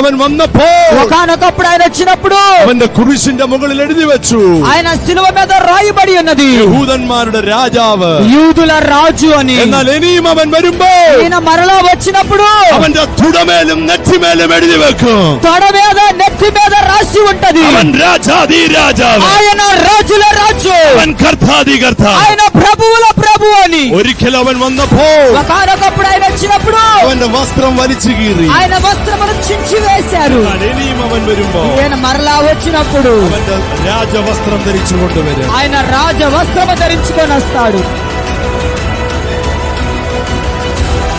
അവൻ വന്നപ്പോൾ ఒకానొకప్పుడు ఆయన వచ్చినప్పుడు അവന്റെ കുരിശിന്റെ മുകളിൽ എഴുതി വെച്ചു, ఆయన శిలువ మీద రాయబడి ఉన్నది യഹൂദന്മാരുടെ രാജാവ്. యూదుల రాజు అని. എന്നാൽ ഇനിയും അവൻ വരുമ്പോൾ ఈయన మరలా వచ్చినప్పుడు അവന്റെ തുടമേലും നെറ്റിമേലും എഴുതി വെക്കും, తొడ మీద నెత్తి మీద రాసి ఉంటది, അവൻ രാജാധി രാജാവ്, ఆయన రాజుల రాజు, അവൻ കർത്താധി കർത്താവ്. ఆయన ప్రభువుల ప్రభు అని. ഒരിക്കൽ അവൻ വന്നപ്പോൾ ఒకానొకప్పుడు ఆయన వచ్చినప్పుడు അവന്റെ വസ്ത്രം വലിച്ചു കീറി. ఆయన వస్త్రమును చించి వేశారు. എന്നാൽ ഇനിയും അവൻ വരുമ്പോൾ ఈయన మరలా వచ్చినప్పుడు അവന്റെ രാജവസ്ത്രം ധരിച്ചു കൊണ്ടുവരും. ఆయన రాజ వస్త్రము ధరించుకొని వస్తాడు.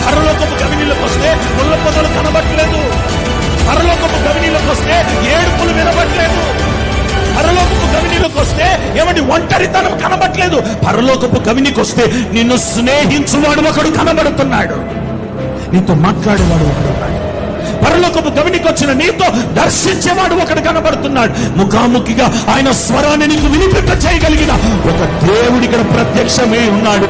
పరలోకపు గవినిలోకి వస్తే ముళ్ళ పొదలు కనబట్టలేదు. పరలోకపు గవినిలోకి వస్తే ఏడుపులు వినబట్టలేదు. పరలోకపు గవినిలోకి వస్తే ఏమంటే ఒంటరితనం కనబట్టలేదు. పరలోకపు గవినికి వస్తే నిన్ను స్నేహించువాడు ఒకడు కనబడుతున్నాడు, నీతో మాట్లాడేవాడు ఒకడు ఉన్నాడు. పరలోకపు గవినికి వచ్చిన నీతో దర్శించేవాడు ఒకడు కనబడుతున్నాడు. ముఖాముఖిగా ఆయన స్వరాన్ని నీకు వినిపింప చేయగలిగిన ఒక దేవుడి ఇక్కడ ప్రత్యక్షమే ఉన్నాడు.